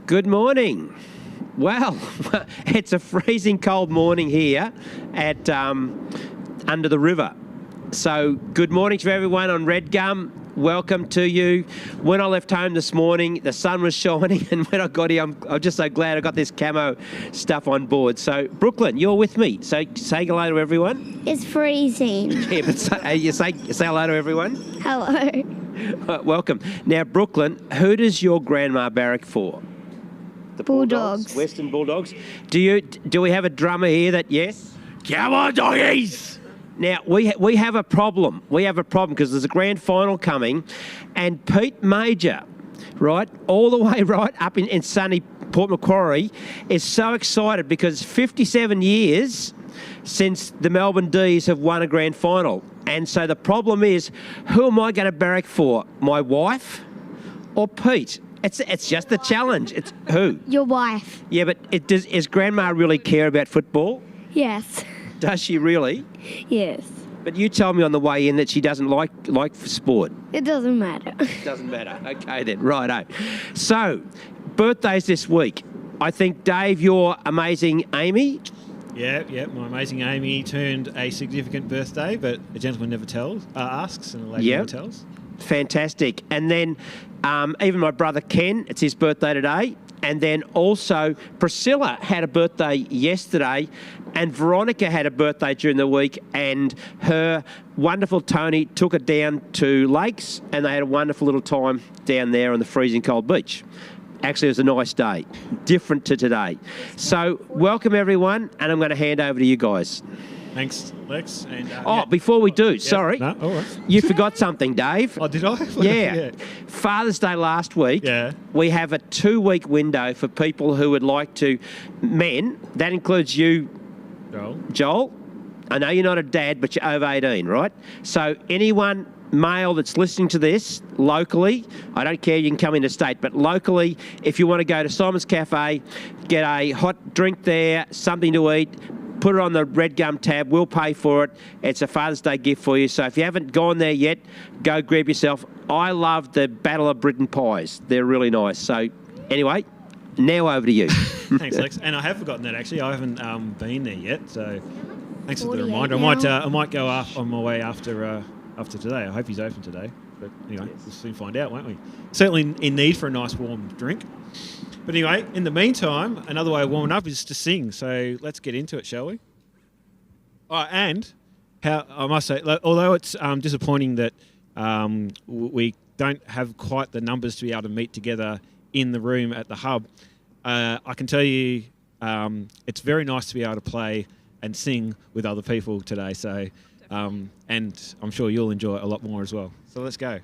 Good morning. Well, it's a freezing cold morning here at under the river. So good morning to everyone on Redgum. Welcome to you. When I left home this morning, the sun was shining, and when I got here, I'm just so glad I got this camo stuff on board. So, Brooklyn, you're with me. So say hello to everyone. It's freezing. Yeah, but say hello to everyone. Hello. Welcome. Now, Brooklyn, who does your grandma barrack for? The Bulldogs. Western Bulldogs. Do we have a drummer here that yes? Come on, doggies! Now, we have a problem. We have a problem because there's a grand final coming, and Pete Major, right, all the way right up in sunny Port Macquarie, is so excited because 57 years since the Melbourne D's have won a grand final. And so the problem is, who am I going to barrack for? My wife or Pete? It's just a challenge. It's who? Your wife. Yeah, but does Grandma really care about football? Yes. Does she really? Yes. But you told me on the way in that she doesn't like sport. It doesn't matter. Doesn't matter. Okay then, righto. So, birthdays this week. I think, Dave, your amazing Amy. Yeah, my amazing Amy turned a significant birthday, but a gentleman never asks, and a lady never tells. Fantastic. And then even my brother Ken, it's his birthday today. And then also Priscilla had a birthday yesterday, and Veronica had a birthday during the week, and her wonderful Tony took her down to Lakes, and they had a wonderful little time down there on the freezing cold beach. Actually, it was a nice day, different to today. So welcome everyone, and I'm going to hand over to you guys. Thanks, Lex. And, before we do, sorry. No, all right. You forgot something, Dave. Oh, did I? Yeah. Father's Day last week. Yeah. We have a 2-week window for people who would like to, men, that includes you, Joel. I know you're not a dad, but you're over 18, right? So anyone male that's listening to this locally, I don't care, you can come interstate, but locally, if you want to go to Simon's Cafe, get a hot drink there, something to eat, put it on the Redgum tab. We'll pay for it. It's a Father's Day gift for you. So if you haven't gone there yet, go grab yourself. I love the Battle of Britain pies. They're really nice. So anyway, now over to you. Thanks, Lex. And I have forgotten that, actually. I haven't been there yet. So thanks for the reminder. I might go on my way after today. I hope he's open today. But anyway, we'll soon find out, won't we? Certainly in need for a nice warm drink. But anyway, in the meantime, another way of warming up is to sing. So let's get into it, shall we? And how I must say, although it's disappointing that we don't have quite the numbers to be able to meet together in the room at the hub, I can tell you it's very nice to be able to play and sing with other people today. So, and I'm sure you'll enjoy it a lot more as well. So let's go.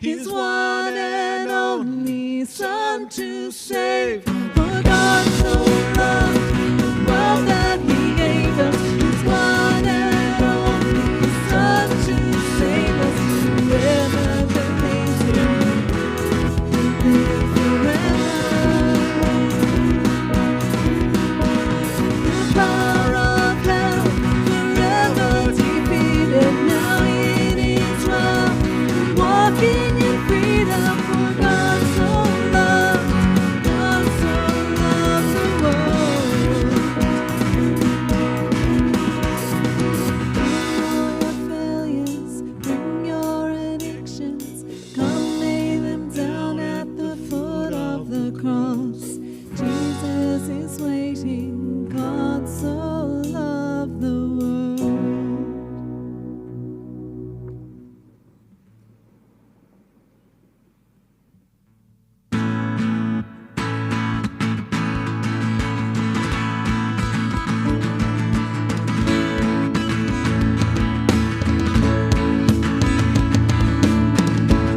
His one and only Son to save. For God so loved the world that He gave us His one and only Son to save us. Whoever believes in Him will live forever. The power of hell forever defeated. Now it is well, walking in freedom. For God so loved the world. Bring all your failures, bring your addictions, come lay them down at the foot of the cross. Jesus is waiting. God so loved the world.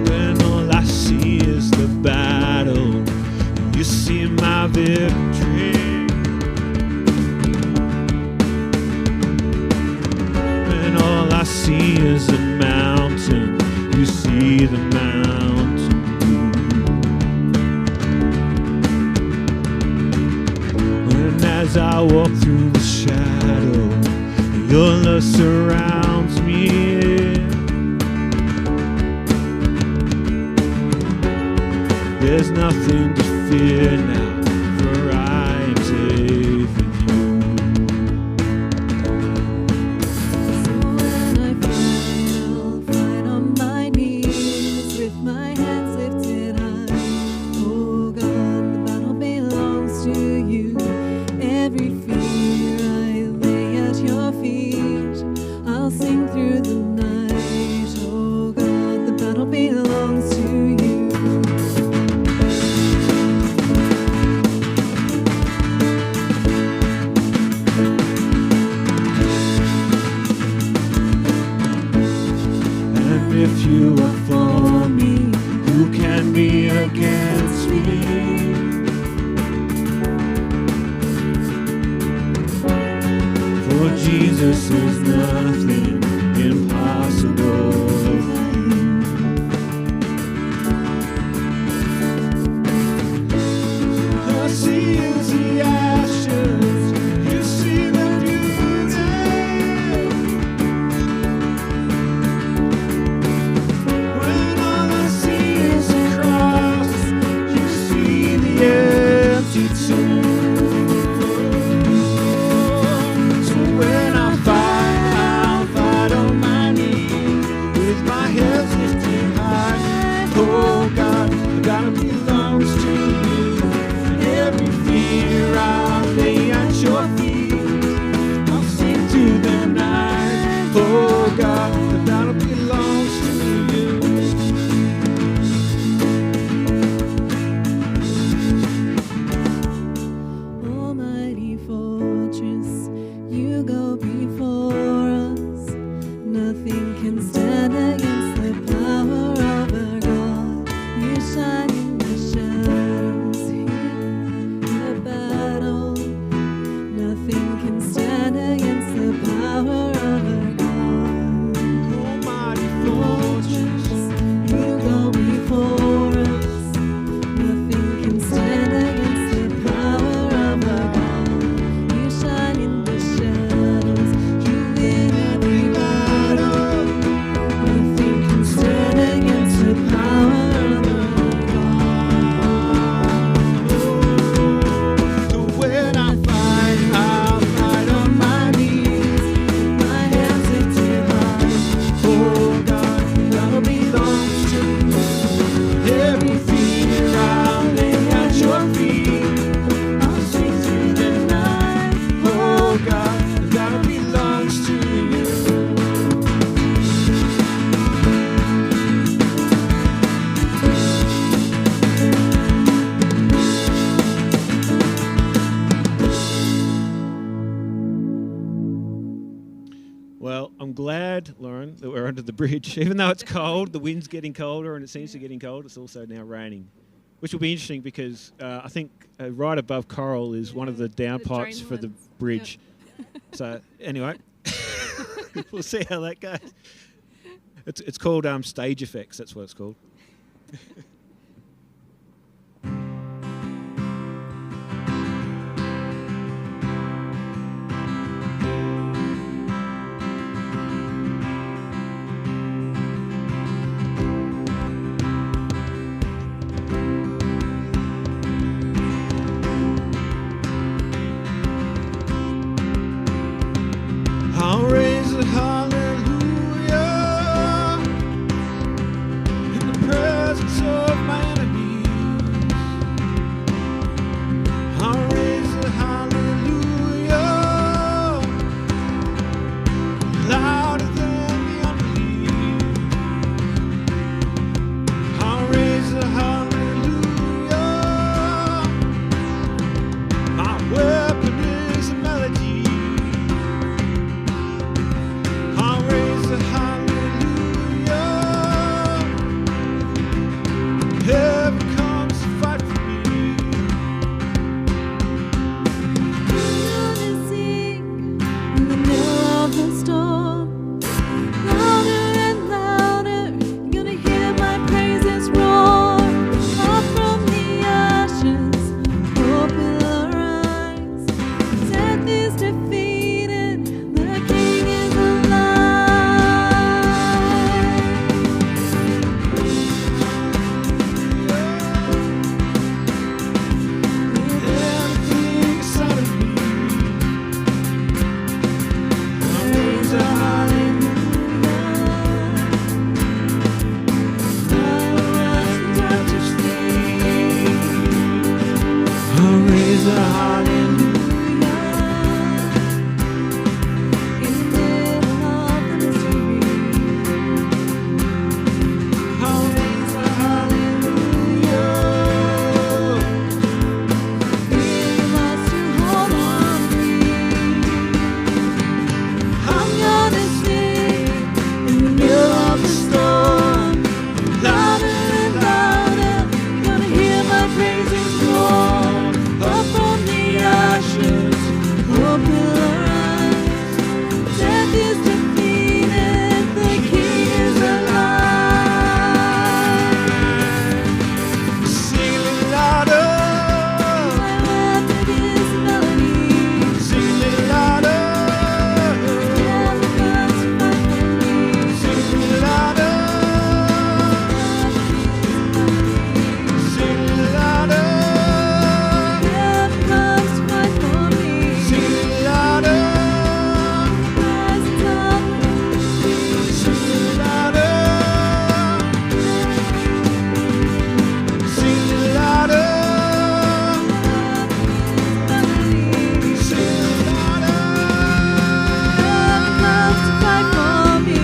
When all I see is the battle, you see my victory. When all I see is a mountain, you see the mountain. When as I walk through the shadow, your love surrounds me. There's nothing to fear now, for I am safe with you. So when I fight, I'll fight on my knees with my hands lifted high. Oh God, the battle belongs to you. Every fear I lay at your feet. I'll sing through the night. Oh God, the battle belongs to you. And if you are for me, who can be against me? For Jesus is nothing impossible for you. I see is the ashes, you see the beauty. When all I see is a cross, you see the empty tomb. So when I fight, I'll fight on my knees with my head lifted high. Oh God, the battle belongs to you. Every fear I'll lay at your feet. I'll sing through the night. Oh God, the battle belongs to you. Almighty fortress, you go before us. Nothing can stand against the power of our God. You shine in the shadows, in the battle. Nothing can stand against the power of our God. Almighty fortress, You go before us. Nothing can stand against the power of our God. You shine in the shadows. You win every battle. Nothing can stand against the power of our God. so when I fight, I'll fight on my knees. My hands lifted high. Oh God, the battle belongs to you. Every fear I'll lay at your feet. I'll sing through the night. Oh God, the battle belongs to you. Well, I'm glad, Lauren, that we're under the bridge. Even though it's cold, the wind's getting colder and it seems to be getting cold, it's also now raining. Which will be interesting because I think right above Coral is one of the downpipes for the bridge. Yep. So anyway, we'll see how that goes. It's called stage effects. That's what it's called. I'll raise a hallelujah in the presence of my enemies. I'll raise a hallelujah louder than the unbelief. I'll raise a hallelujah. My weapon is a melody. I'll raise a hallelujah. Heaven comes to fight for me. I'm gonna sing in the middle of the storm. Louder and louder, you're gonna hear my praises roar. Up from the ashes, hope will arise. Death is defeated, the King is Everything inside of me. I'll raise a hallelujah. I'll raise a hallelujah. in the middle of the mystery. I'll raise a hallelujah. Fear must to hold on me. I'm gonna sing in the middle of the storm. Louder and louder, you're gonna hear my praises roar. Up from the ashes, hope will arise. Death is defeated, the King is alive. Sing it louder. My weapon is melody. Sing it louder. Heaven comes to fight for me. Sing it louder. Sing it louder. Heaven comes to fight for me. Sing it louder. Rise and tell me. Sing it louder. Sing it louder. Melody. Sing it louder. Heaven comes to fight for me.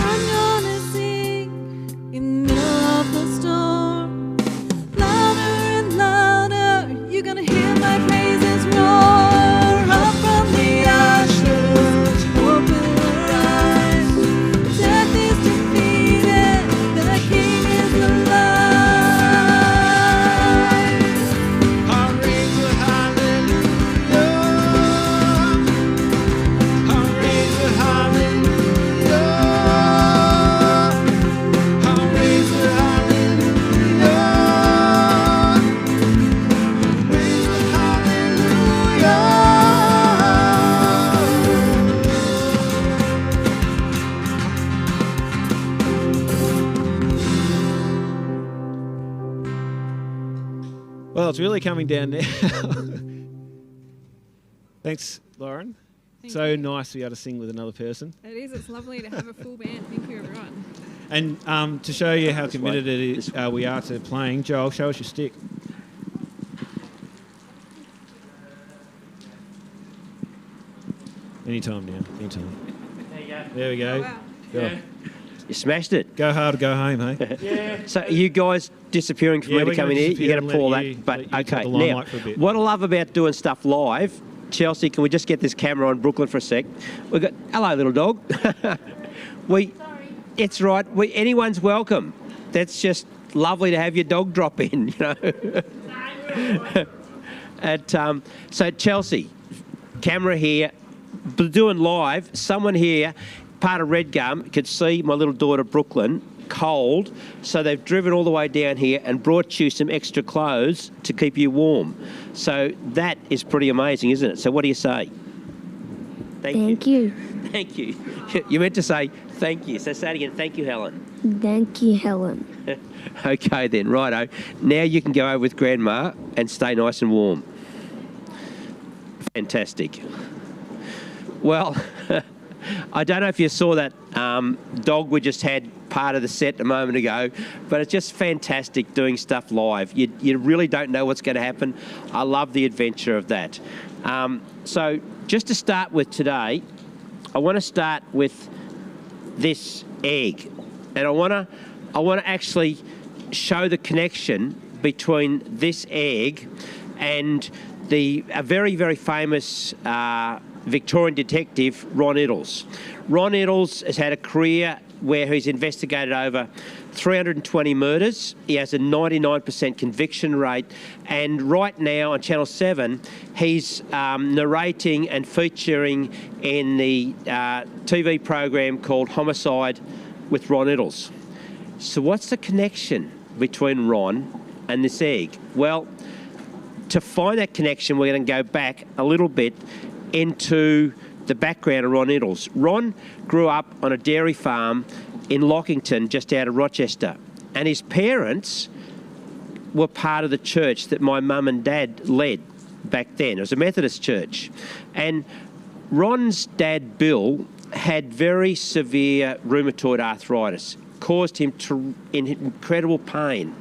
I'm gonna sing in the middle of the storm. Louder and louder, you're gonna hear my praises roar. Up from the ashes, hope will arise. Death is defeated, the King is alive. I'll raise a hallelujah. I'll raise a hallelujah. I'll raise a hallelujah. Raise a hallelujah. Well, it's really coming down now. Thanks, Lauren. So nice to be able to sing with another person. It is. It's lovely to have a full band. Thank you, everyone. And to show you how committed way. it is, we are to playing, Joel, show us your stick. Anytime now, anytime. There you go. There we go. Oh, wow. Go. You smashed it. Go hard or go home, hey? Yeah. So are you guys disappearing from Yeah, me to we're come in gonna here? disappear You're going and to pull let that. you- But let you take okay, the now limelight for a bit. what I love about doing stuff live Chelsea, can we just get this camera on Brooklyn for a sec? We got hello, little dog. It's right. Anyone's welcome. That's just lovely to have your dog drop in. You know. So Chelsea, camera here, doing live. Someone here, part of Redgum, could see my little daughter Brooklyn cold, so they've driven all the way down here and brought you some extra clothes to keep you warm. So that is pretty amazing, isn't it? So what do you say? Thank you. Thank you. You meant to say thank you. So say it again. Thank you, Helen. Thank you, Helen. Okay then, righto. Now you can go over with Grandma and stay nice and warm. Fantastic. Well, I don't know if you saw that dog we just had part of the set a moment ago, but it's just fantastic doing stuff live. You really don't know what's going to happen. I love the adventure of that. So just to start with today, I want to start with this egg, and I want to actually show the connection between this egg and a very, very famous Victorian detective, Ron Iddles. Ron Iddles has had a career where he's investigated over 320 murders. He has a 99% conviction rate, and right now on Channel 7 he's narrating and featuring in the TV program called Homicide with Ron Iddles. So what's the connection between Ron and this egg? Well, to find that connection, we're going to go back a little bit into the background of Ron Iddles. Ron grew up on a dairy farm in Lockington, just out of Rochester, and his parents were part of the church that my mum and dad led back then. It was a Methodist church, and Ron's dad, Bill, had very severe rheumatoid arthritis, caused him incredible pain,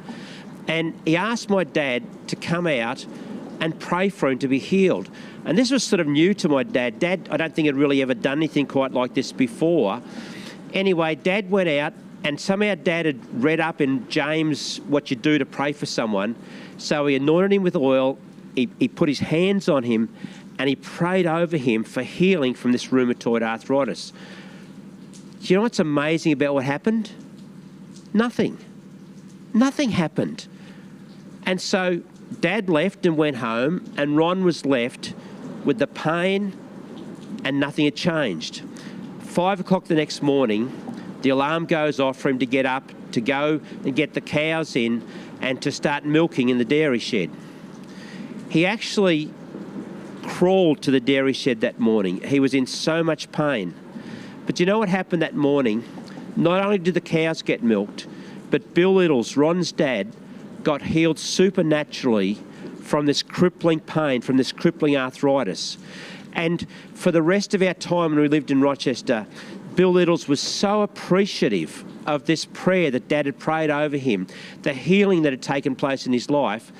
and he asked my dad to come out and pray for him to be healed. And this was sort of new to my dad. Dad, I don't think had really ever done anything quite like this before. Anyway, Dad went out, and somehow Dad had read up in James what you do to pray for someone. So he anointed him with oil, he put his hands on him, and he prayed over him for healing from this rheumatoid arthritis. Do you know what's amazing about what happened? Nothing. Nothing happened. And so Dad left and went home, and Ron was left with the pain, and nothing had changed. 5 o'clock the next morning, the alarm goes off for him to get up, to go and get the cows in and to start milking in the dairy shed. He actually crawled to the dairy shed that morning. He was in so much pain. But you know what happened that morning? Not only did the cows get milked, but Bill Iddles, Ron's dad, got healed supernaturally from this crippling pain, from this crippling arthritis. And for the rest of our time when we lived in Rochester, Bill Iddles was so appreciative of this prayer that Dad had prayed over him, the healing that had taken place in his life,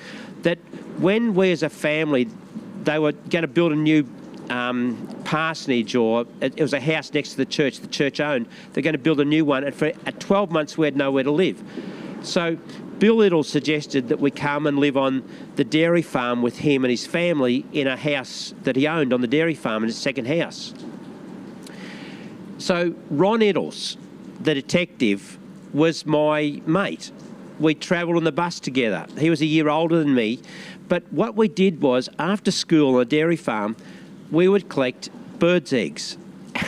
that when we as a family, they were going to build a new parsonage, or it was a house next to the church owned, they're going to build a new one, and for 12 months we had nowhere to live. So Bill Iddles suggested that we come and live on the dairy farm with him and his family in a house that he owned on the dairy farm, in his second house. So Ron Iddles, the detective, was my mate. We travelled on the bus together. He was a year older than me, but what we did was, after school on a dairy farm, we would collect birds' eggs.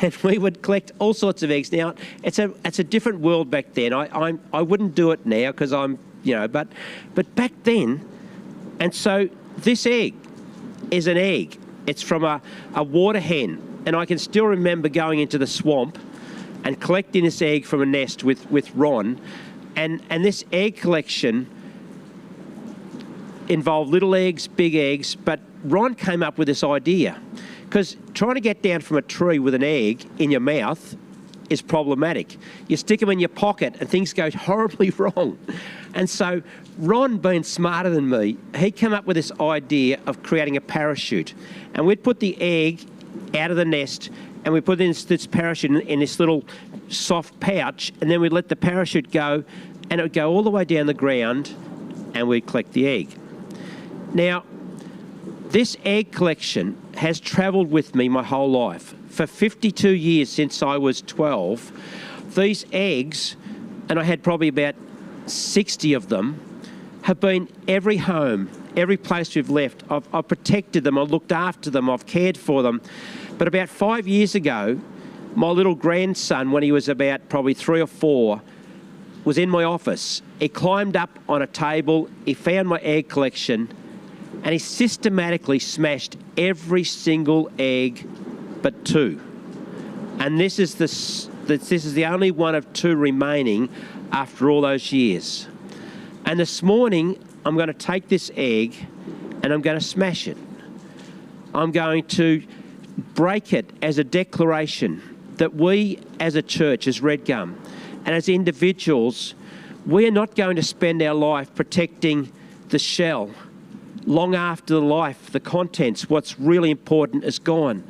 And we would collect all sorts of eggs. Now, it's a different world back then. I wouldn't do it now because I'm, but back then. And so this egg is an egg. It's from a water hen. And I can still remember going into the swamp and collecting this egg from a nest with Ron. And this egg collection involved little eggs, big eggs, but Ron came up with this idea. Because trying to get down from a tree with an egg in your mouth is problematic. You stick them in your pocket and things go horribly wrong. And so Ron, being smarter than me, he came up with this idea of creating a parachute. And we'd put the egg out of the nest and we put this parachute in this little soft pouch, and then we'd let the parachute go, and it would go all the way down the ground, and we'd collect the egg. Now, this egg collection has travelled with me my whole life. For 52 years since I was 12, these eggs, and I had probably about 60 of them, have been every home, every place we've left. I've protected them, I've looked after them, I've cared for them. But about 5 years ago, my little grandson, when he was about probably 3 or 4, was in my office. He climbed up on a table, he found my egg collection, and he systematically smashed every single egg but 2. And this is the only one of 2 remaining after all those years. And this morning, I'm going to take this egg and I'm going to smash it. I'm going to break it as a declaration that we as a church, as Redgum, and as individuals, we are not going to spend our life protecting the shell long after the life, the contents, what's really important is gone.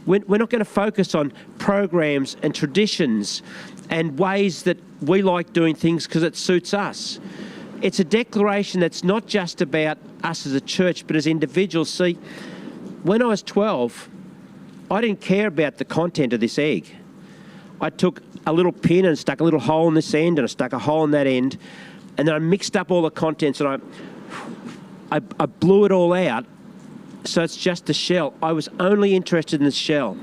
We're not going to focus on programs and traditions and ways that we like doing things because it suits us. It's a declaration that's not just about us as a church, but as individuals. See, when I was 12, I didn't care about the content of this egg. I took a little pin and stuck a little hole in this end, and I stuck a hole in that end, and then I mixed up all the contents, and I blew it all out, so it's just the shell. I was only interested in the shell.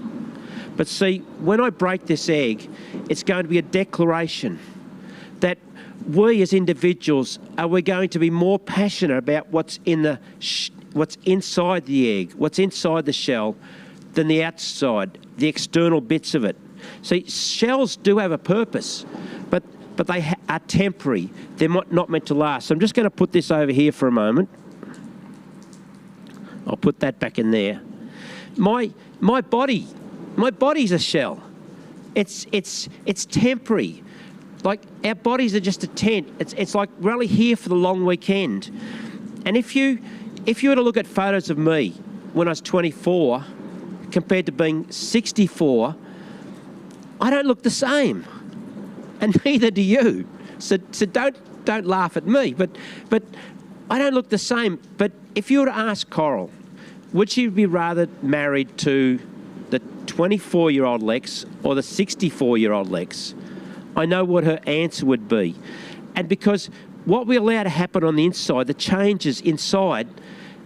But see, when I break this egg, it's going to be a declaration that we as individuals, are we going to be more passionate about what's inside the egg, what's inside the shell, than the outside, the external bits of it. See, shells do have a purpose, but they are temporary. They're not meant to last. So I'm just going to put this over here for a moment. I'll put that back in there. My body's a shell. It's temporary. Like, our bodies are just a tent. It's like we're only here for the long weekend. And if you were to look at photos of me when I was 24 compared to being 64, I don't look the same, and neither do you. So don't laugh at me. But I don't look the same. But if you were to ask Coral, would she be rather married to the 24-year-old Lex or the 64-year-old Lex? I know what her answer would be. And because what we allow to happen on the inside, the changes inside,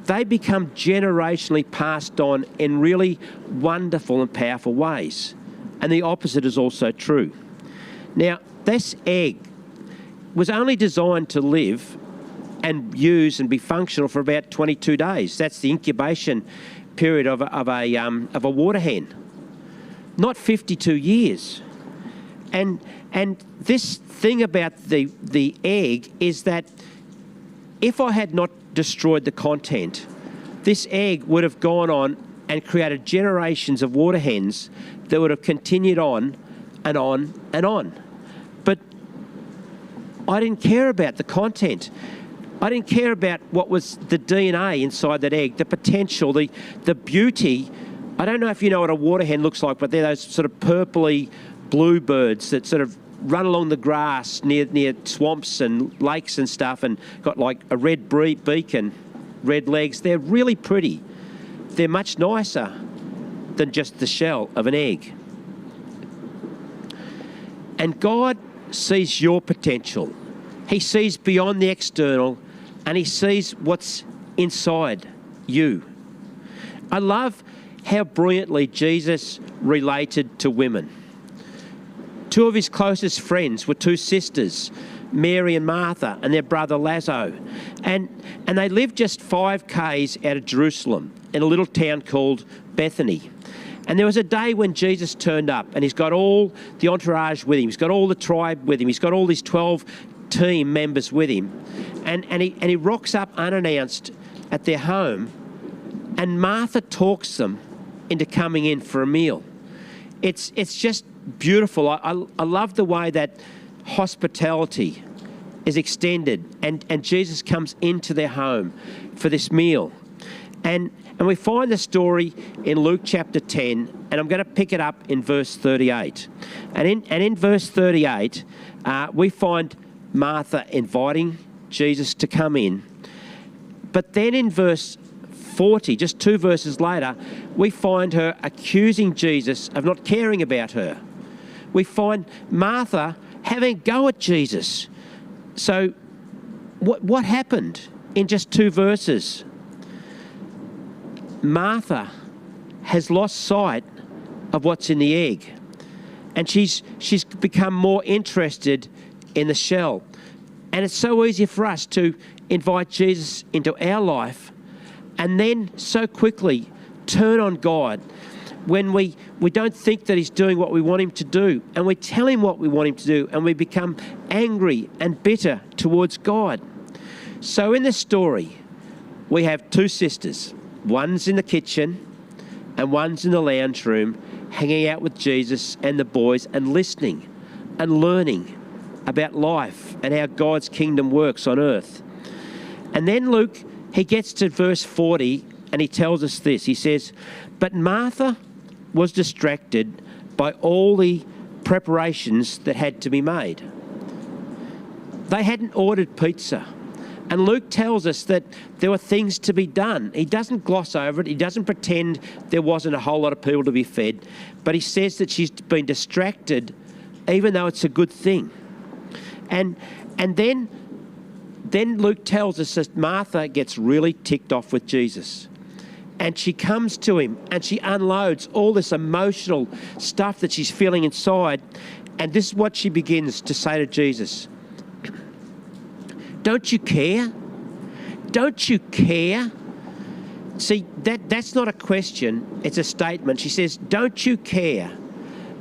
they become generationally passed on in really wonderful and powerful ways. And the opposite is also true. Now, this egg was only designed to live and use and be functional for about 22 days. That's the incubation period of a water hen. Not 52 years. And this thing about the egg is that if I had not destroyed the content, this egg would have gone on and created generations of water hens that would have continued on and on and on. But I didn't care about the content. I didn't care about what was the DNA inside that egg, the potential, the beauty. I don't know if you know what a water hen looks like, but they're those sort of purpley blue birds that sort of run along the grass near swamps and lakes and stuff, and got like a red beak and red legs. They're really pretty. They're much nicer than just the shell of an egg. And God sees your potential. He sees beyond the external, and he sees what's inside you. I love how brilliantly Jesus related to women. 2 of his closest friends were 2 sisters, Mary and Martha, and their brother Lazarus. And they lived just 5 k's out of Jerusalem in a little town called Bethany. And there was a day when Jesus turned up, and he's got all the entourage with him. He's got all the tribe with him. He's got all these 12 team members with him. And he rocks up unannounced at their home, and Martha talks them into coming in for a meal. It's just beautiful. I love the way that hospitality is extended, and Jesus comes into their home for this meal. And we find the story in Luke chapter 10, and I'm going to pick it up in verse 38. And in verse 38, we find Martha inviting Jesus to come in. But then in verse 40, just 2 verses later, we find her accusing Jesus of not caring about her. We find Martha having a go at Jesus. So what happened in just 2 verses? Martha has lost sight of what's in the egg, and she's become more interested in the shell. And it's so easy for us to invite Jesus into our life and then so quickly turn on God when we don't think that he's doing what we want him to do, and we tell him what we want him to do, and we become angry and bitter towards God. So in this story, we have 2 sisters. One's in the kitchen and one's in the lounge room, hanging out with Jesus and the boys and listening and learning about life and how God's kingdom works on earth. And then Luke, he gets to verse 40 and he tells us this. He says, "But Martha was distracted by all the preparations that had to be made." They hadn't ordered pizza. And Luke tells us that there were things to be done. He doesn't gloss over it. He doesn't pretend there wasn't a whole lot of people to be fed. But he says that she's been distracted, even though it's a good thing. And then Luke tells us that Martha gets really ticked off with Jesus. And she comes to him and she unloads all this emotional stuff that she's feeling inside. And this is what she begins to say to Jesus. "Don't you care? Don't you care?" See, that's not a question, it's a statement. She says, "Don't you care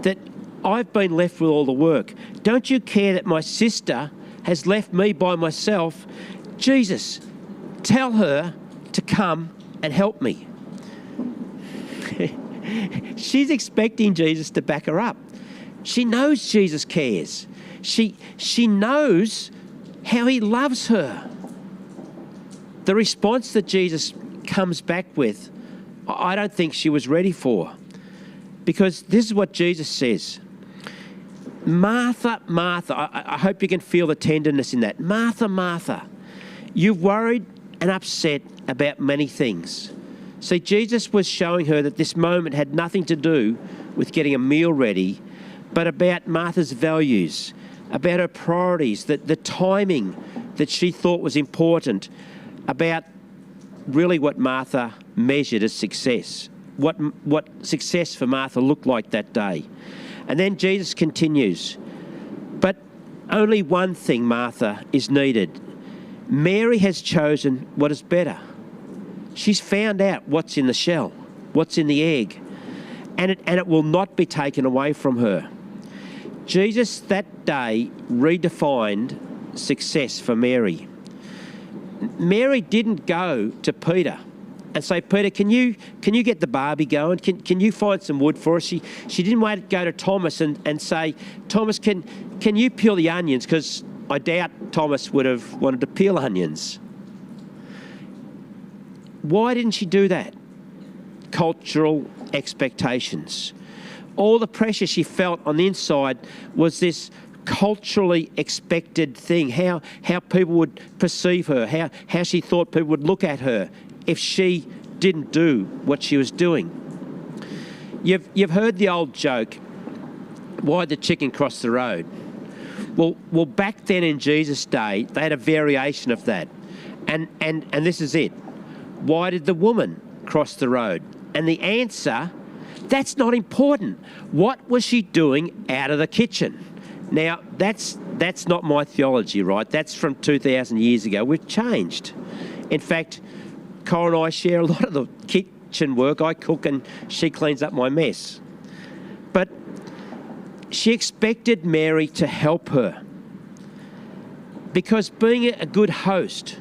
that I've been left with all the work? Don't you care that my sister has left me by myself? Jesus, tell her to come and help me." She's expecting Jesus to back her up. She knows Jesus cares. She knows how he loves her. The response that Jesus comes back with, I don't think she was ready for. Because this is what Jesus says. "Martha, Martha," I hope you can feel the tenderness in that. "Martha, Martha, you're worried and upset about many things." See, Jesus was showing her that this moment had nothing to do with getting a meal ready, but about Martha's values, about her priorities, the timing that she thought was important, about really what Martha measured as success, what success for Martha looked like that day. And then Jesus continues, "But only one thing, Martha, is needed. Mary has chosen what is better." She's found out what's in the shell, what's in the egg, and it will not be taken away from her. Jesus that day redefined success for Mary. Mary didn't go to Peter and say, "Peter, can you get the barbie going? Can you find some wood for us?" She didn't wait to go to Thomas and say, "Thomas, can you peel the onions?" Because I doubt Thomas would have wanted to peel onions. Why didn't she do that? Cultural expectations. All the pressure she felt on the inside was this culturally expected thing, how people would perceive her, how she thought people would look at her if she didn't do what she was doing. You've heard the old joke, "Why'd the chicken cross the road?" Well, back then in Jesus' day, they had a variation of that. And this is it. Why did the woman cross the road? And the answer, that's not important. What was she doing out of the kitchen? Now, that's not my theology, right? That's from 2,000 years ago. We've changed. In fact, Cora and I share a lot of the kitchen work. I cook and she cleans up my mess. But she expected Mary to help her, because being a good host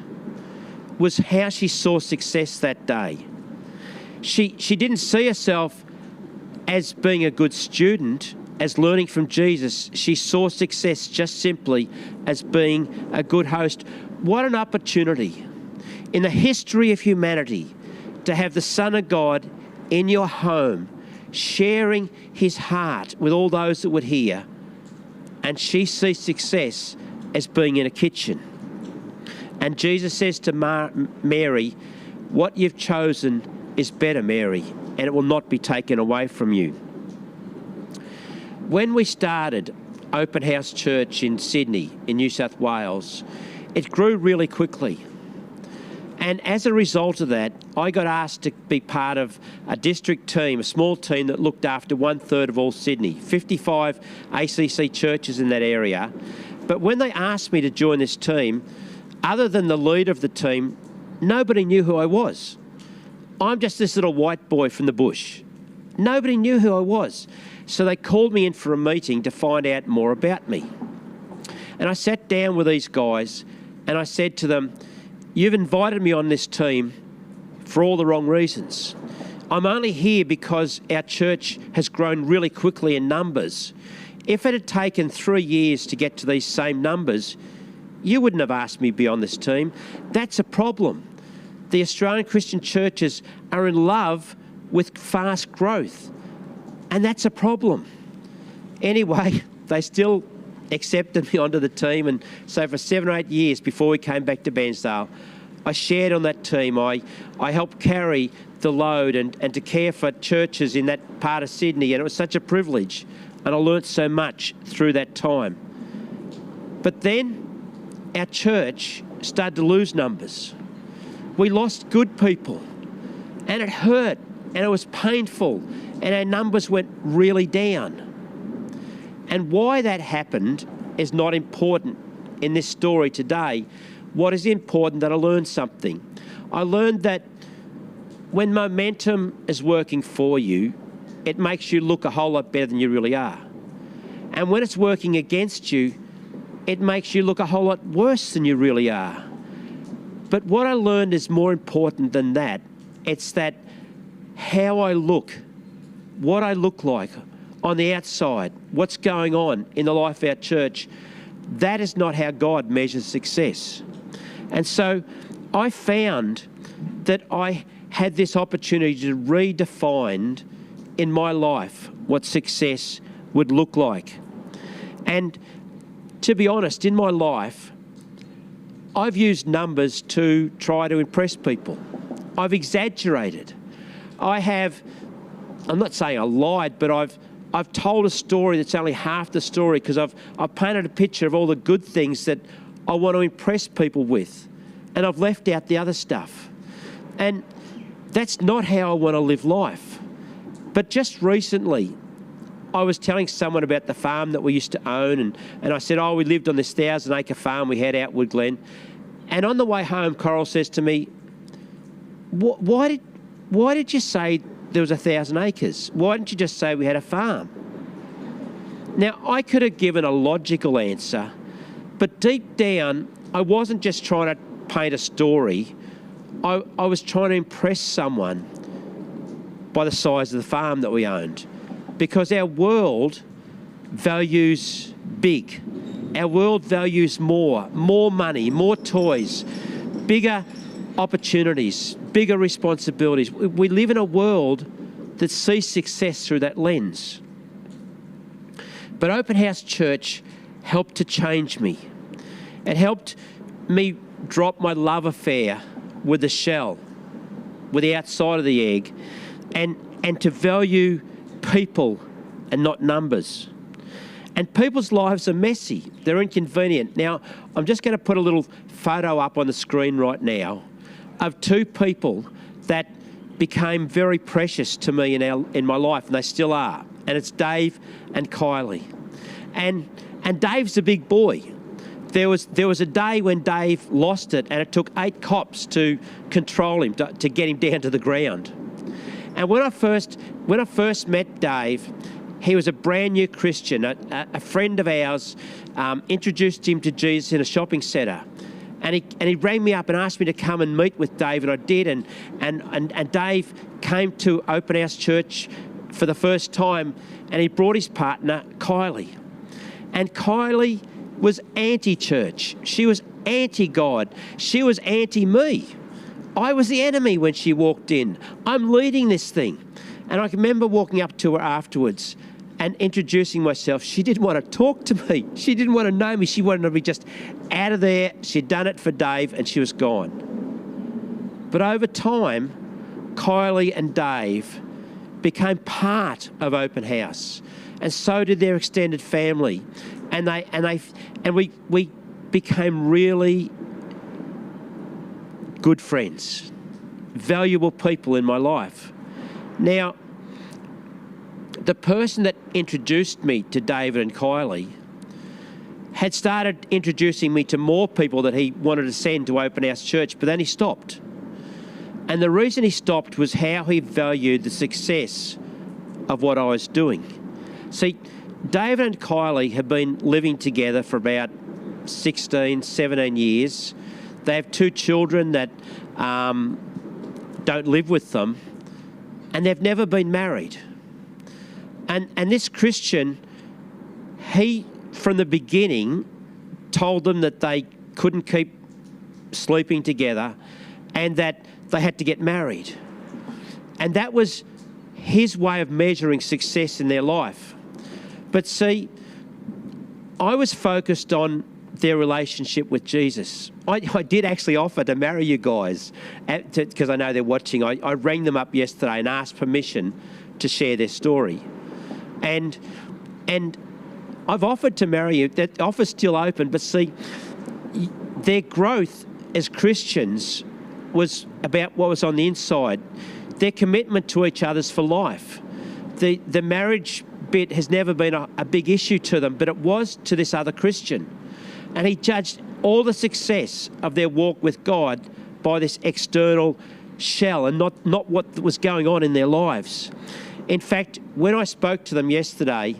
was how she saw success that day. She didn't see herself as being a good student, as learning from Jesus. She saw success just simply as being a good host. What an opportunity in the history of humanity to have the Son of God in your home, sharing his heart with all those that would hear. And she sees success as being in a kitchen. And Jesus says to Mary, What you've chosen is better, Mary, and it will not be taken away from you. When we started Open House Church in Sydney, in New South Wales, it grew really quickly. And as a result of that, I got asked to be part of a district team, a small team that looked after 1/3 of all Sydney, 55 ACC churches in that area. But when they asked me to join this team, other than the leader of the team, nobody knew who I was. I'm just this little white boy from the bush. Nobody knew who I was. So they called me in for a meeting to find out more about me. And I sat down with these guys and I said to them, you've invited me on this team for all the wrong reasons. I'm only here because our church has grown really quickly in numbers. If it had taken 3 years to get to these same numbers, you wouldn't have asked me to be on this team. That's a problem. The Australian Christian churches are in love with fast growth, and that's a problem. Anyway, they still accepted me onto the team, and so for 7 or 8 years before we came back to Bairnsdale, I shared on that team. I helped carry the load and to care for churches in that part of Sydney, and it was such a privilege, and I learnt so much through that time. But then our church started to lose numbers. We lost good people, and it hurt, and it was painful, and our numbers went really down. And why that happened is not important in this story today. What is important that I learned something. I learned that when momentum is working for you, it makes you look a whole lot better than you really are. And when it's working against you, it makes you look a whole lot worse than you really are. But what I learned is more important than that. It's that how I look, what I look like on the outside, what's going on in the life of our church, that is not how God measures success. And so I found that I had this opportunity to redefine in my life what success would look like. And to be honest, in my life, I've used numbers to try to impress people. I've exaggerated. I'm not saying I lied, but I've told a story that's only half the story because I've painted a picture of all the good things that I want to impress people with, and I've left out the other stuff. And that's not how I want to live life. But just recently, I was telling someone about the farm that we used to own, and I said, we lived on this 1,000-acre farm we had out Wood Glen. And on the way home, Coral says to me, why did you say there was 1,000 acres? Why didn't you just say we had a farm? Now, I could have given a logical answer, but deep down, I wasn't just trying to paint a story. I was trying to impress someone by the size of the farm that we owned. Because our world values big. Our world values more money, more toys, bigger opportunities, bigger responsibilities. We live in a world that sees success through that lens. But Open House Church helped to change me. It helped me drop my love affair with the shell, with the outside of the egg, and to value people and not numbers. And people's lives are messy. They're inconvenient. Now, I'm just going to put a little photo up on the screen right now of two people that became very precious to me in my life, and they still are. And it's Dave and Kylie. And Dave's a big boy. There was a day when Dave lost it, and it took 8 cops to control him, to get him down to the ground. And when I first met Dave, he was a brand new Christian. A friend of ours introduced him to Jesus in a shopping centre. And he rang me up and asked me to come and meet with Dave, and I did. And Dave came to Open House Church for the first time, and he brought his partner, Kylie. And Kylie was anti-church. She was anti-God. She was anti-me. I was the enemy when she walked in. I'm leading this thing. And I can remember walking up to her afterwards and introducing myself. She didn't want to talk to me. She didn't want to know me. She wanted to be just out of there. She'd done it for Dave and she was gone. But over time, Kylie and Dave became part of Open House, and so did their extended family, and we became really good friends, valuable people in my life. Now, the person that introduced me to David and Kylie had started introducing me to more people that he wanted to send to Open House Church, but then he stopped. And the reason he stopped was how he valued the success of what I was doing. See, David and Kylie have been living together for about 16, 17 years. They have 2 children that don't live with them, and they've never been married. And this Christian, he, from the beginning, told them that they couldn't keep sleeping together and that they had to get married. And that was his way of measuring success in their life. But see, I was focused on their relationship with Jesus. I did actually offer to marry you guys because I know they're watching. I rang them up yesterday and asked permission to share their story. And I've offered to marry you. That offer's still open, but see, their growth as Christians was about what was on the inside. Their commitment to each other's for life. The marriage bit has never been a big issue to them, but it was to this other Christian. And he judged all the success of their walk with God by this external shell and not what was going on in their lives. In fact, when I spoke to them yesterday,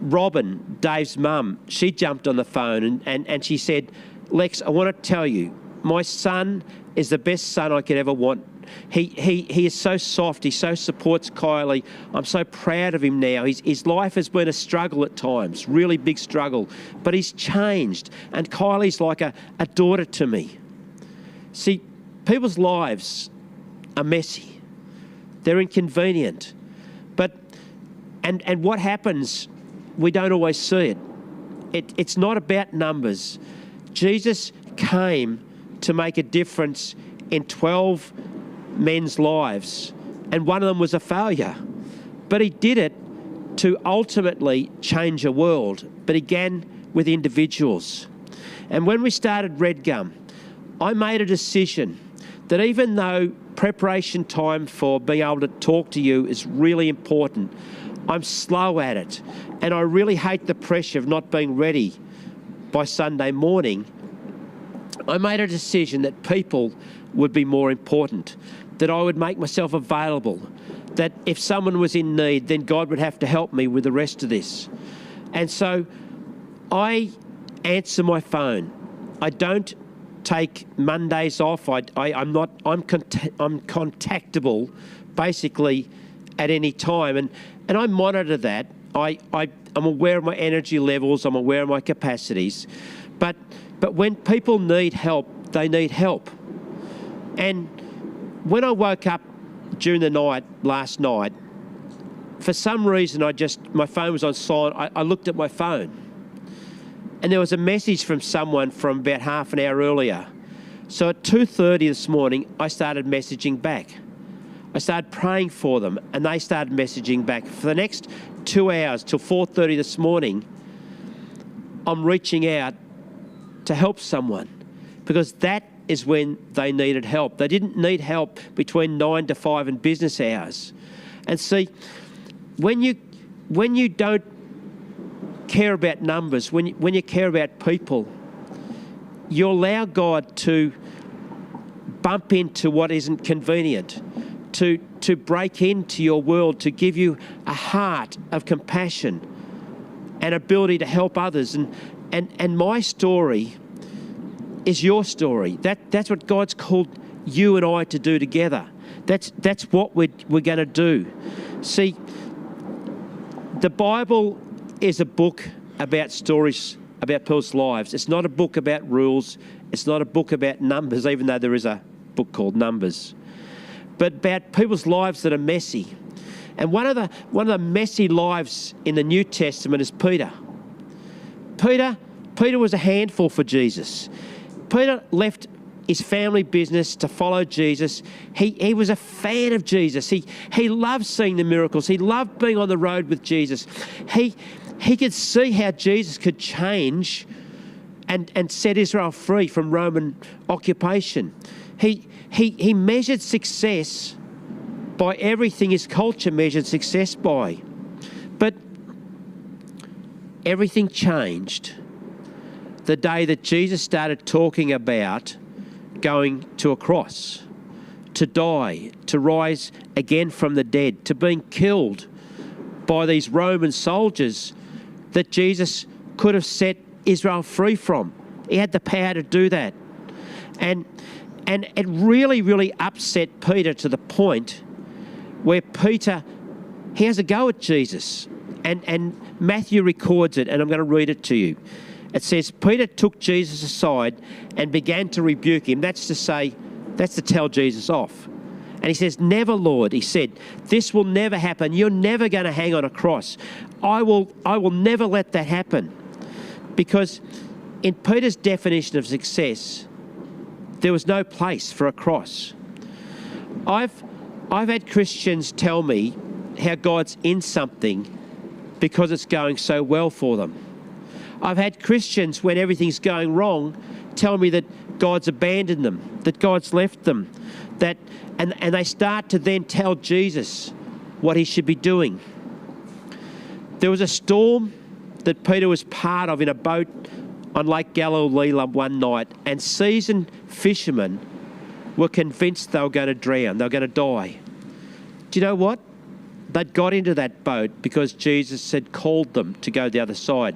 Robin, Dave's mum, she jumped on the phone and she said, Lex, I want to tell you, my son is the best son I could ever want. He is so soft. He so supports Kylie. I'm so proud of him now. His life has been a struggle at times, really big struggle, but he's changed. And Kylie's like a daughter to me. See, people's lives are messy. They're inconvenient. And what happens, we don't always see it. It's not about numbers. Jesus came to make a difference in 12 men's lives, and one of them was a failure. But he did it to ultimately change a world, but began with individuals. And when we started Redgum, I made a decision that even though preparation time for being able to talk to you is really important, I'm slow at it, and I really hate the pressure of not being ready by Sunday morning. I made a decision that people would be more important, that I would make myself available, that if someone was in need, then God would have to help me with the rest of this. And so I answer my phone. I don't take Mondays off. I'm contactable basically at any time, and I monitor that. I'm aware of my energy levels. I'm aware of my capacities, but when people need help, they need help. And when I woke up during the night last night, for some reason my phone was on silent. I looked at my phone, and there was a message from someone from about half an hour earlier. So at 2:30 this morning, I started messaging back. I started praying for them, and they started messaging back. For the next 2 hours till 4:30 this morning, I'm reaching out to help someone, because that is when they needed help. They didn't need help between 9 to 5 and business hours. And see, when you don't care about numbers, when you care about people, you allow God to bump into what isn't convenient, to break into your world, to give you a heart of compassion and ability to help others. And my story is your story. That's what God's called you and I to do together. That's what we're going to do. See, the Bible is a book about stories about people's lives. It's not a book about rules. It's not a book about numbers, even though there is a book called Numbers, but about people's lives that are messy. And one of the messy lives in the New Testament is Peter. Peter was a handful for Jesus. Peter left his family business to follow Jesus. He was a fan of Jesus. He loved seeing the miracles. He loved being on the road with Jesus. He could see how Jesus could change and set Israel free from Roman occupation. He measured success by everything his culture measured success by. But everything changed the day that Jesus started talking about going to a cross, to die, to rise again from the dead, to being killed by these Roman soldiers that Jesus could have set Israel free from. He had the power to do that. And it really, really upset Peter to the point where Peter, he has a go at Jesus. And Matthew records it, and I'm going to read it to you. It says, Peter took Jesus aside and began to rebuke him. That's to tell Jesus off. And he says, "Never, Lord," he said, "this will never happen. You're never going to hang on a cross. I will never let that happen." Because in Peter's definition of success, there was no place for a cross. I've had Christians tell me how God's in something because it's going so well for them. I've had Christians, when everything's going wrong, tell me that God's abandoned them, that God's left them, and they start to then tell Jesus what he should be doing. There was a storm that Peter was part of in a boat on Lake Galilee one night, and seasoned fishermen were convinced they were going to drown, they were going to die. Do you know what? They'd got into that boat because Jesus had called them to go the other side.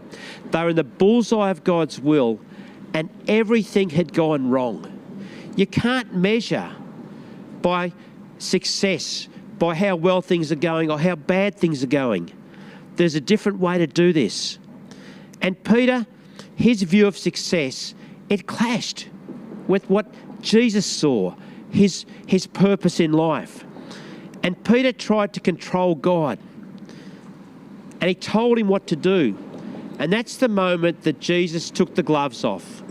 They were in the bullseye of God's will, and everything had gone wrong. You can't measure by success, by how well things are going or how bad things are going. There's a different way to do this. And Peter, his view of success, it clashed with what Jesus saw, his purpose in life. And Peter tried to control God. And he told him what to do. And that's the moment that Jesus took the gloves off.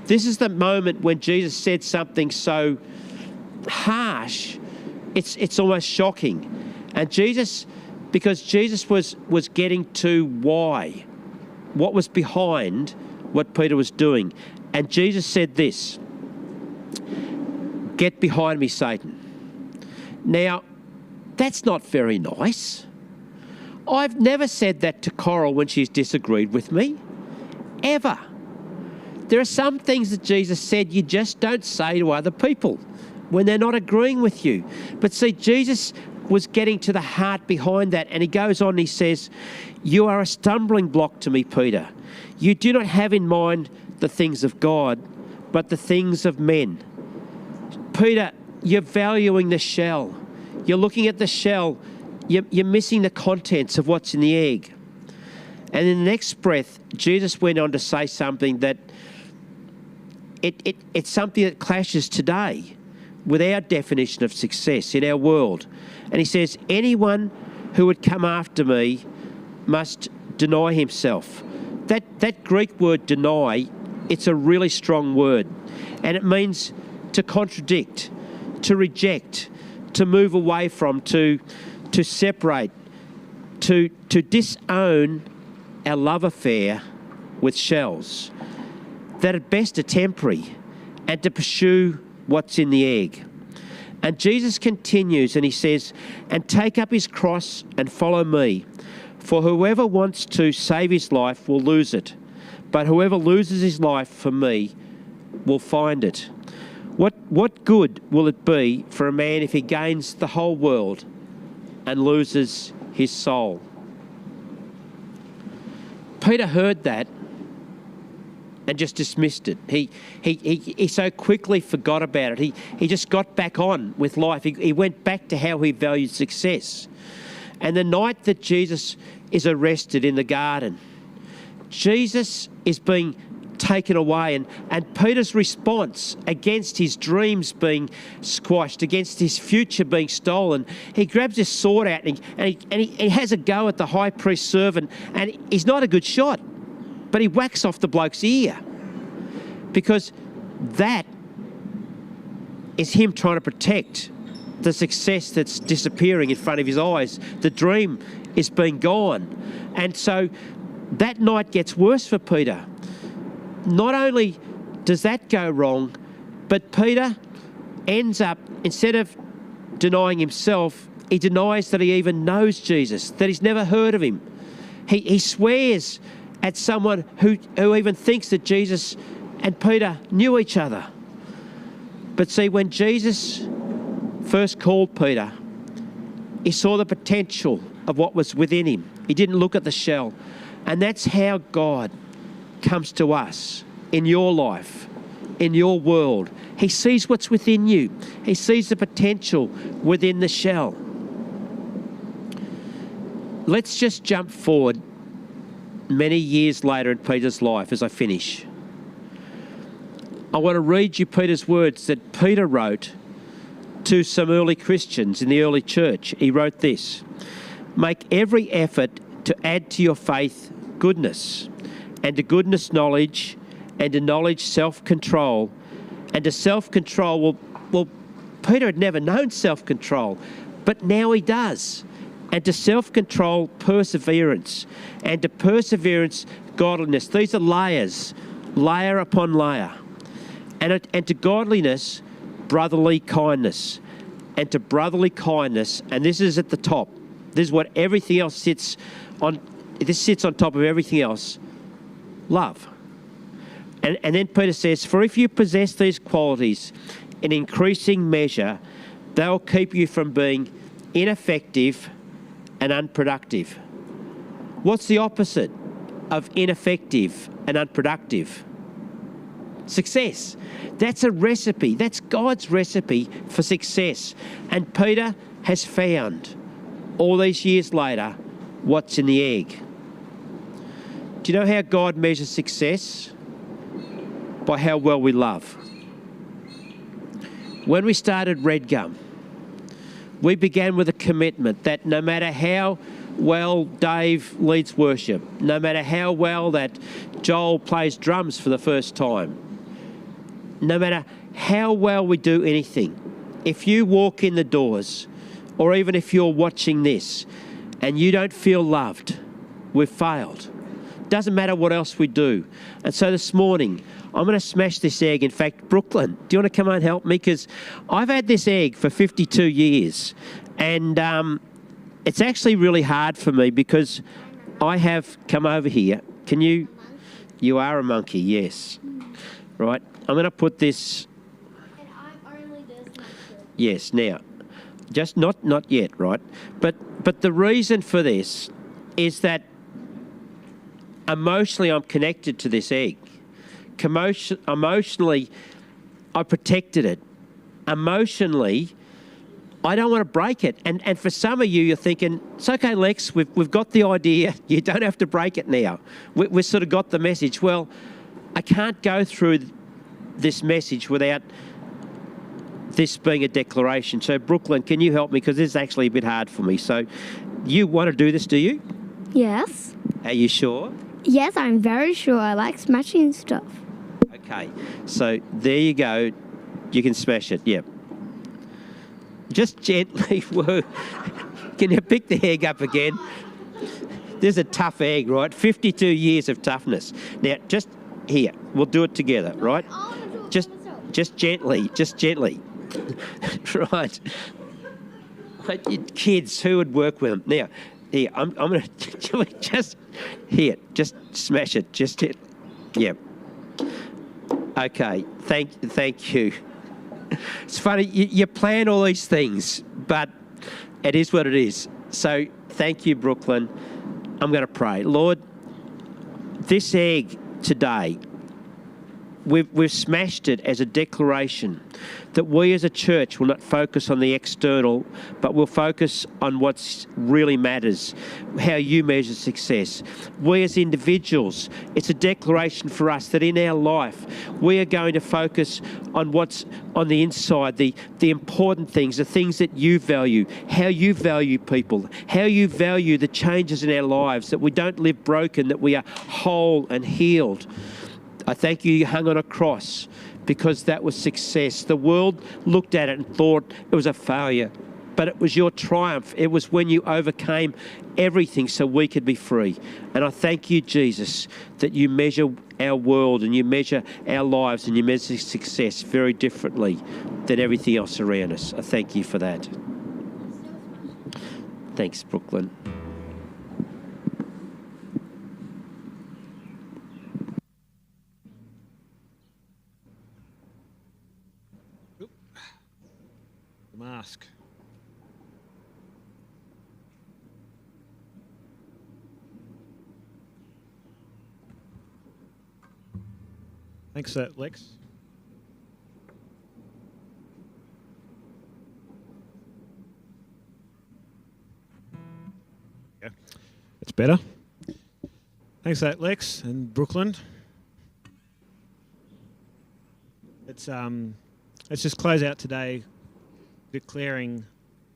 This is the moment when Jesus said something so harsh, it's almost shocking. And because Jesus was getting to why, what was behind what Peter was doing. And Jesus said this, "Get behind me, Satan." Now, that's not very nice. I've never said that to Coral when she's disagreed with me, ever. There are some things that Jesus said you just don't say to other people when they're not agreeing with you. But see, Jesus was getting to the heart behind that, and he goes on and he says, "You are a stumbling block to me, Peter. You do not have in mind the things of God, but the things of men." Peter, you're valuing the shell. You're looking at the shell. You're missing the contents of what's in the egg. And in the next breath, Jesus went on to say something that it's something that clashes today with our definition of success in our world. And he says, "Anyone who would come after me must deny himself." That Greek word deny, it's a really strong word. And it means to contradict, to reject, to move away from, to separate, to disown our love affair with shells that at best are temporary, and to pursue what's in the egg. And Jesus continues and he says, "And take up his cross and follow me. For whoever wants to save his life will lose it, but whoever loses his life for me will find it. What good will it be for a man if he gains the whole world and loses his soul?" Peter heard that and just dismissed it. He so quickly forgot about it. He just got back on with life. He went back to how he valued success. And the night that Jesus is arrested in the garden, Jesus is being taken away, and Peter's response against his dreams being squashed, against his future being stolen, he grabs his sword out and he has a go at the high priest's servant, and he's not a good shot, but he whacks off the bloke's ear, because that is him trying to protect the success that's disappearing in front of his eyes. The dream is being gone. And so that night gets worse for Peter. Not only does that go wrong, but Peter ends up, instead of denying himself, he denies that he even knows Jesus, that he's never heard of him. He swears at someone who even thinks that Jesus and Peter knew each other. But see, when Jesus first called Peter, he saw the potential of what was within him. He didn't look at the shell. And that's how God comes to us in your life, in your world. He sees what's within you. He sees the potential within the shell. Let's just jump forward many years later in Peter's life as I finish. I want to read you Peter's words that Peter wrote to some early Christians in the early church. He wrote this: "Make every effort to add to your faith goodness, and to goodness knowledge, and to knowledge self-control, and to self-control," well, Peter had never known self-control, but now he does. "And to self-control, perseverance, and to perseverance, godliness." These are layers, layer upon layer. And to godliness, brotherly kindness. And to brotherly kindness, and this is at the top, this is what everything else sits on, this sits on top of everything else, love. And then Peter says, "For if you possess these qualities in increasing measure, they'll keep you from being ineffective and unproductive." What's the opposite of ineffective and unproductive? Success. That's a recipe. That's God's recipe for success. And Peter has found, all these years later, what's in the egg. Do you know how God measures success? By how well we love. When we started Redgum, we began with a commitment that no matter how well Dave leads worship, no matter how well that Joel plays drums for the first time, no matter how well we do anything, if you walk in the doors, or even if you're watching this and you don't feel loved, we've failed. Doesn't matter what else we do. And so this morning, I'm going to smash this egg. In fact, Brooklyn, do you want to come and help me? Because I've had this egg for 52 years. And it's actually really hard for me because I have come over here. Can you? You are a monkey, yes. Right. I'm going to put this. And I'm only this much. Yes, now. Just not yet, right? But the reason for this is that emotionally I'm connected to this egg. Emotionally, I protected it. Emotionally, I don't want to break it. And for some of you, you're thinking, it's okay, Lex, we've got the idea. You don't have to break it now. We've sort of got the message. Well, I can't go through this message without this being a declaration. So, Brooklyn, can you help me? Because this is actually a bit hard for me. So, you want to do this, do you? Yes. Are you sure? Yes, I'm very sure. I like smashing stuff. Okay. So, there you go. You can smash it. Yep. Just gently. Can you pick the egg up again? This is a tough egg, right? 52 years of toughness. Now, just here. We'll do it together, right? Just gently. Just gently. Right. Kids, who would work with them? Now, here, I'm going to just smash it. Just it. Yep. Okay. Thank you. It's funny, you plan all these things, but it is what it is. So thank you, Brooklyn. I'm going to pray. Lord, this egg today, we've smashed it as a declaration that we as a church will not focus on the external, but we'll focus on what really matters, how you measure success. We as individuals, it's a declaration for us that in our life, we are going to focus on what's on the inside, the important things, the things that you value, how you value people, how you value the changes in our lives, that we don't live broken, that we are whole and healed. I thank you hung on a cross because that was success. The world looked at it and thought it was a failure, but it was your triumph. It was when you overcame everything so we could be free. And I thank you, Jesus, that you measure our world and you measure our lives and you measure success very differently than everything else around us. I thank you for that. Thanks, Brooklyn. The mask. Thanks for that, Lex. Yeah, that's better. Thanks for that, Lex and Brooklyn. Let's just close out today declaring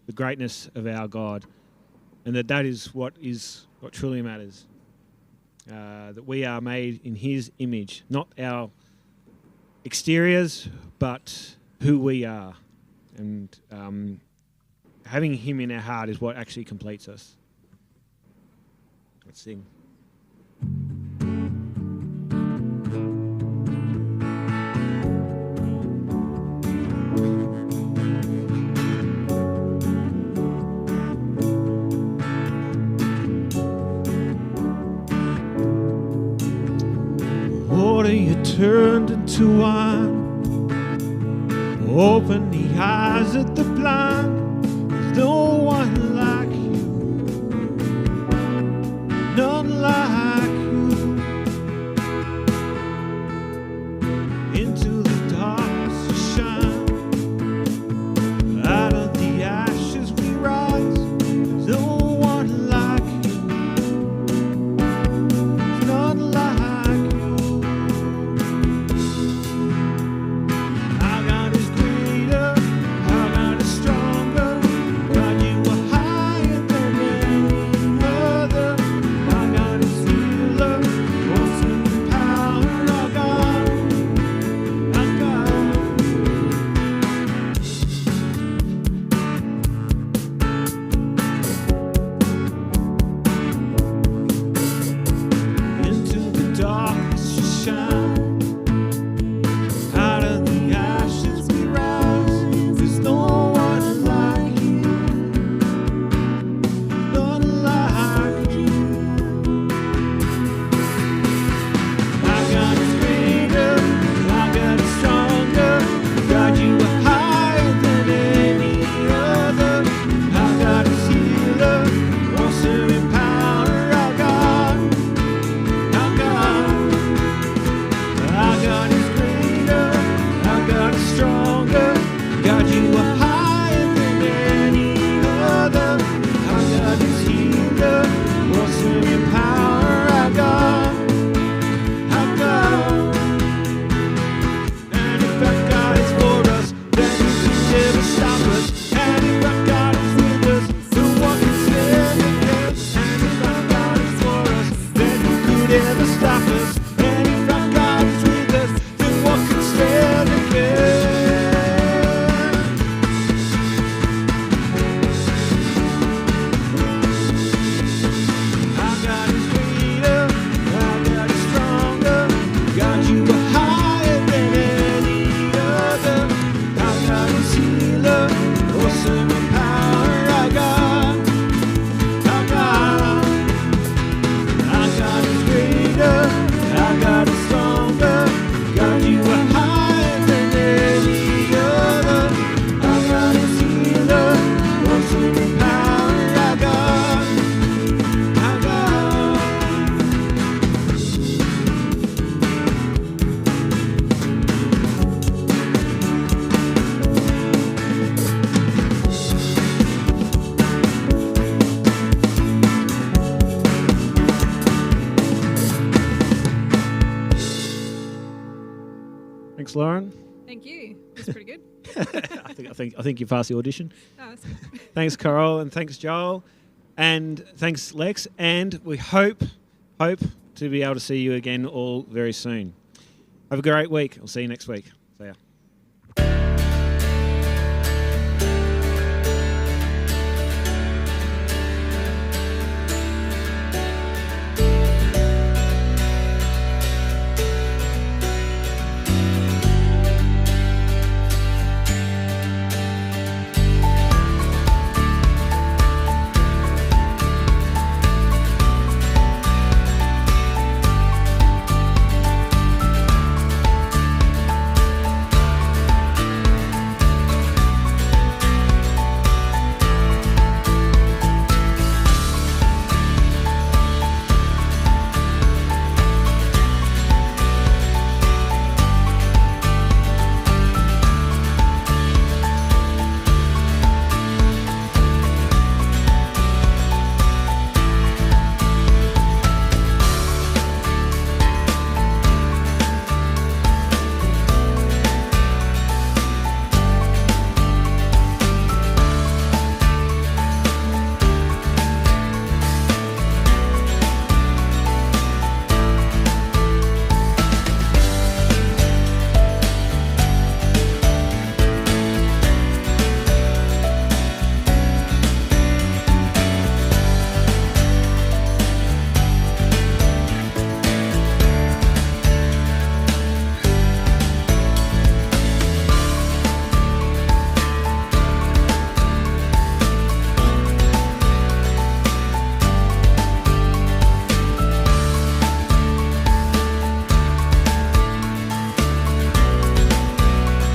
the greatness of our God, and that is what truly matters. That we are made in His image, not our exteriors, but who we are. And having Him in our heart is what actually completes us. Let's sing. Water you turned into wine. Open the eyes of the blind. There's no one like you, none like you. Into the darkness you shine. Out of the ashes we rise. There's no one like you, there's none like you. Our God is greater, our God is stronger. God, you are higher than any other. Our God is healer, awesome power. Our God, our God. Into the darkness you shine. Out of the ashes we rise. There's no one like you, none like you. Our God is greater, our God is stronger. God, you are higher than any other. Our God is healer, awesome in power. Our God, our God. Our God is greater, our God is stronger. God, you are higher than any other. Our God is healer, awesome in power. Our God, our God. And if our God is for us, then who can never stop us? And if our God is with us, then what can stand against? And if our God is for us, then who could ever stop us? And if our God is with us, then what can stand against? Our God is greater, our God is stronger. God, you are higher than any other. Our God is healer, awesome in power. Our God, our God. Our God is greater, our God is stronger. God, you are higher than any other. Our God is healer, awesome in power. Our God, our God. Thanks, Lauren. Thank you. That's pretty good. I think you passed the audition. Oh, that's good. Thanks, Carol, and thanks, Joel, and thanks, Lex. And we hope to be able to see you again all very soon. Have a great week. I'll see you next week. See ya.